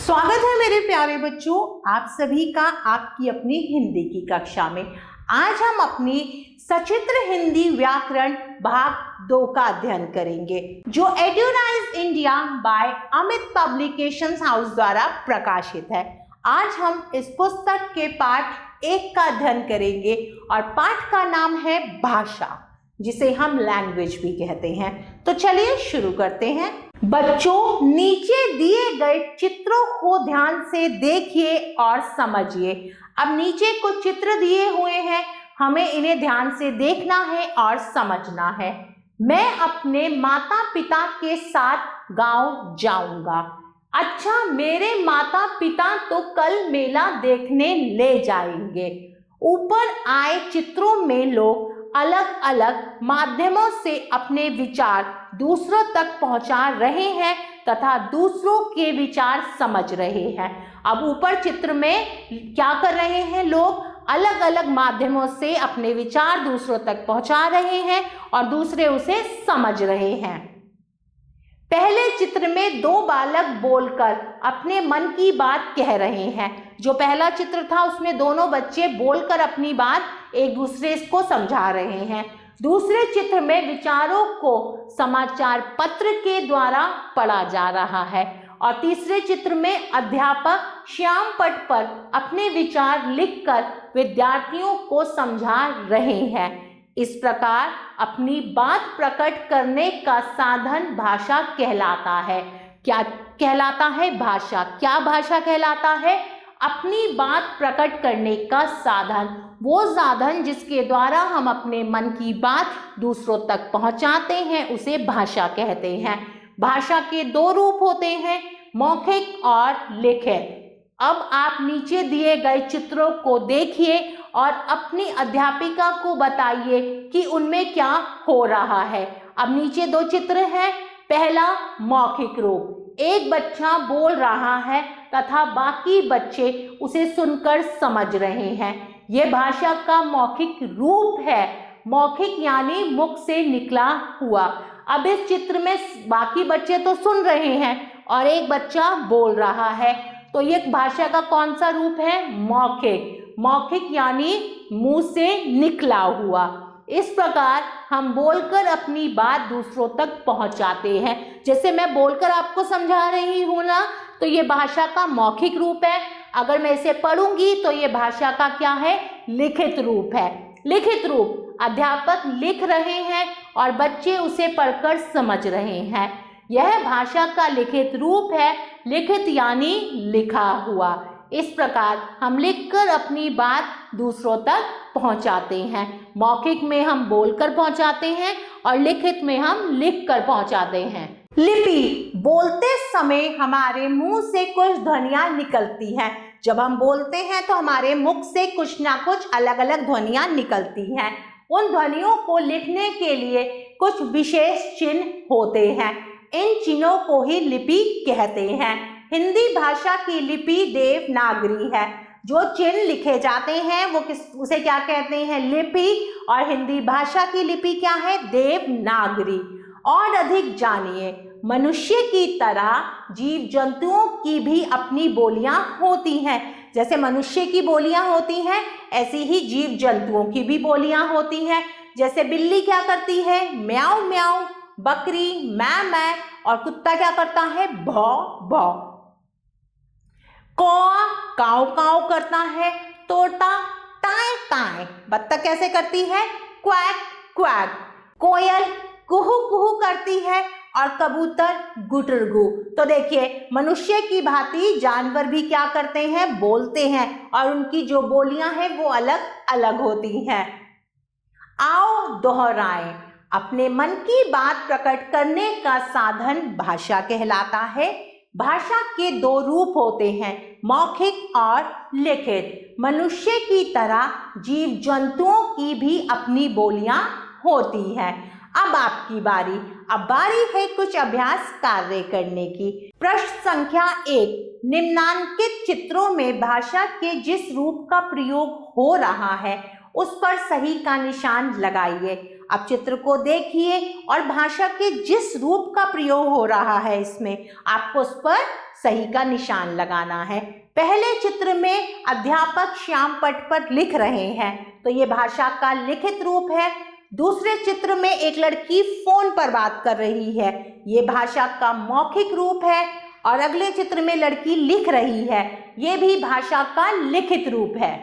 स्वागत है मेरे प्यारे बच्चों, आप सभी का आपकी अपनी हिंदी की कक्षा में। आज हम अपनी सचित्र हिंदी व्याकरण भाग 2 का अध्ययन करेंगे, जो Edurise India by Amit publications house द्वारा प्रकाशित है। आज हम इस पुस्तक के पाठ 1 का अध्ययन करेंगे और पाठ का नाम है भाषा, जिसे हम लैंग्वेज भी कहते हैं। तो चलिए शुरू करते हैं। बच्चों, नीचे दिए गए चित्रों को ध्यान से देखिए और समझिए। अब नीचे कुछ चित्र दिए हुए हैं, हमें इन्हें ध्यान से देखना है और समझना है। मैं अपने माता पिता के साथ गांव जाऊंगा। अच्छा, मेरे माता पिता तो कल मेला देखने ले जाएंगे। ऊपर आए चित्रों में लोग अलग अलग माध्यमों से अपने विचार दूसरों तक पहुंचा रहे हैं तथा दूसरों के विचार समझ रहे हैं। अब ऊपर चित्र में क्या कर रहे हैं लोग? अलग अलग माध्यमों से अपने विचार दूसरों तक पहुंचा रहे हैं और दूसरे उसे समझ रहे हैं। पहले चित्र में 2 बालक बोलकर अपने मन की बात कह रहे हैं। जो पहला चित्र था उसमें दोनों बच्चे बोलकर अपनी बात एक दूसरे को समझा रहे हैं। दूसरे चित्र में विचारों को समाचार पत्र के द्वारा पढ़ा जा रहा है और तीसरे चित्र में अध्यापक श्याम पट पर अपने विचार लिखकर विद्यार्थियों को समझा रहे हैं। इस प्रकार अपनी बात प्रकट करने का साधन भाषा कहलाता है। क्या कहलाता है? भाषा। क्या भाषा कहलाता है? अपनी बात प्रकट करने का साधन, वो साधन जिसके द्वारा हम अपने मन की बात दूसरों तक पहुंचाते हैं, उसे भाषा कहते हैं। भाषा के 2 रूप होते हैं, मौखिक और लिखित। अब आप नीचे दिए गए चित्रों को देखिए और अपनी अध्यापिका को बताइए कि उनमें क्या हो रहा है। अब नीचे 2 चित्र हैं। पहला मौखिक रूप, एक बच्चा बोल रहा है तथा बाकी बच्चे उसे सुनकर समझ रहे हैं। यह भाषा का मौखिक रूप है। मौखिक यानी मुख से निकला हुआ। अब इस चित्र में बाकी बच्चे तो सुन रहे हैं और एक बच्चा बोल रहा है, तो ये भाषा का कौन सा रूप है? मौखिक। मौखिक यानी मुंह से निकला हुआ। इस प्रकार हम बोलकर अपनी बात दूसरों तक पहुंचाते हैं। जैसे मैं बोलकर आपको समझा रही हूं ना, तो ये भाषा का मौखिक रूप है। अगर मैं इसे पढ़ूंगी तो ये भाषा का क्या है? लिखित रूप है। लिखित रूप, अध्यापक लिख रहे हैं और बच्चे उसे पढ़कर समझ रहे हैं। यह भाषा का लिखित रूप है। लिखित यानी लिखा हुआ। इस प्रकार हम लिखकर अपनी बात दूसरों तक पहुंचाते हैं। मौखिक में हम बोलकर पहुंचाते हैं और लिखित में हम लिखकर पहुंचाते हैं। लिपि, बोलते समय हमारे मुंह से कुछ ध्वनियां निकलती हैं। जब हम बोलते हैं तो हमारे मुख से कुछ ना कुछ अलग अलग ध्वनियां निकलती हैं। उन ध्वनियों को लिखने के लिए कुछ विशेष चिन्ह होते हैं। इन चिन्हों को ही लिपि कहते हैं। हिंदी भाषा की लिपि देवनागरी है। जो चिन्ह लिखे जाते हैं वो उसे क्या कहते हैं? लिपि। और हिंदी भाषा की लिपि क्या है? देवनागरी। और अधिक जानिए, मनुष्य की तरह जीव जंतुओं की भी अपनी बोलियां होती हैं। जैसे मनुष्य की बोलियां होती हैं, ऐसी ही जीव जंतुओं की भी बोलियां होती हैं। जैसे बिल्ली क्या करती है? म्याऊ म्याऊ। बकरी मै मै। और कुत्ता क्या करता है? भौ भौ। कौआ काऊ काऊ करता है। तोता टाए टाए। बत्तख कैसे करती है? Quack quack. कोयल कुहू कुहू करती है और कबूतर गुटरगू। तो देखिए, मनुष्य की भांति जानवर भी क्या करते हैं? बोलते हैं और उनकी जो बोलियां हैं वो अलग अलग होती हैं। आओ दोहराएं। अपने मन की बात प्रकट करने का साधन भाषा कहलाता है। भाषा के 2 रूप होते हैं, मौखिक और लिखित। मनुष्य की तरह जीव जंतुओं की भी अपनी बोलियां होती हैं। अब आपकी बारी। अब बारी है कुछ अभ्यास कार्य करने की। प्रश्न संख्या 1, निम्नांकित चित्रों में भाषा के जिस रूप का प्रयोग हो रहा है उस पर सही का निशान लगाइए। अब चित्र को देखिए और भाषा के जिस रूप का प्रयोग हो रहा है इसमें आपको उस पर सही का निशान लगाना है। पहले चित्र में अध्यापक श्याम पट पर लिख रहे हैं, तो ये भाषा का लिखित रूप है। दूसरे चित्र में एक लड़की फोन पर बात कर रही है, ये भाषा का मौखिक रूप है। और अगले चित्र में लड़की लिख रही है, ये भी भाषा का लिखित रूप है।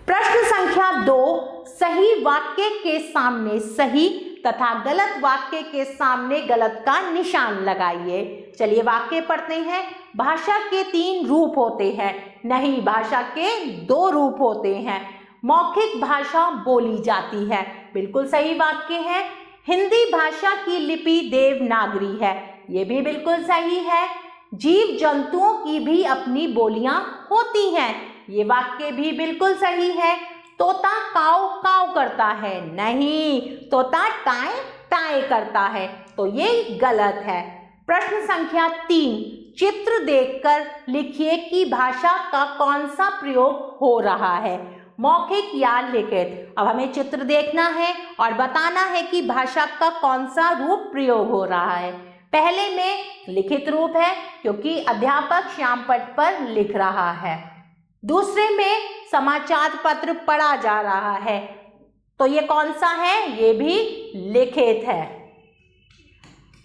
प्रश्न संख्या 2, सही वाक्य के सामने सही तथा गलत वाक्य के सामने गलत का निशान लगाइए। चलिए वाक्य पढ़ते हैं। भाषा के 3 रूप होते हैं। नहीं, भाषा के 2 रूप होते हैं। मौखिक भाषा बोली जाती है, बिल्कुल सही वाक्य है। हिंदी भाषा की लिपि देवनागरी है, ये भी बिल्कुल सही है। जीव जंतुओं की भी अपनी बोलियां होती हैं, ये वाक्य भी बिल्कुल सही है। तोता काव काव करता है, नहीं, तोता टाए टाए करता है, तो ये गलत है। प्रश्न संख्या 3, चित्र देखकर लिखिए कि भाषा का कौन सा प्रयोग हो रहा है, मौखिक या लिखित। अब हमें चित्र देखना है और बताना है कि भाषा का कौन सा रूप प्रयोग हो रहा है। पहले में लिखित रूप है, क्योंकि अध्यापक श्याम पट पर लिख रहा है। दूसरे में समाचार पत्र पढ़ा जा रहा है, तो ये कौन सा है, ये भी लिखित है।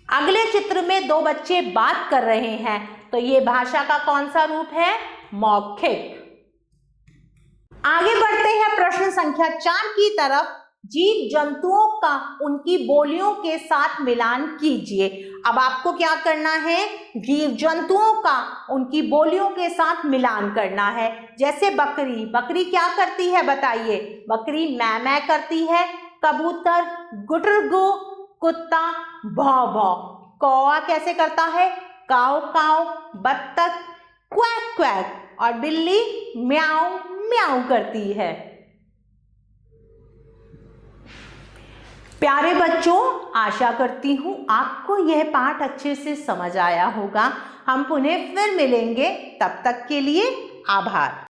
अगले चित्र में 2 बच्चे बात कर रहे हैं, तो ये भाषा का कौन सा रूप है, मौखिक। आगे बढ़ते हैं प्रश्न संख्या 4 की तरफ। जीव जंतुओं का उनकी बोलियों के साथ मिलान कीजिए। अब आपको क्या करना है, जीव जंतुओं का उनकी बोलियों के साथ मिलान करना है। जैसे बकरी, बकरी क्या करती है बताइए, बकरी मै मै करती है। कबूतर गुटरगु, कुत्ता भौं भौं। कौवा कैसे करता है, काव काव। बत्तख क्वैक क्वैक और बिल्ली म्याऊ म्याऊ करती है। प्यारे बच्चों, आशा करती हूँ आपको यह पाठ अच्छे से समझ आया होगा। हम पुनः फिर मिलेंगे, तब तक के लिए आभार।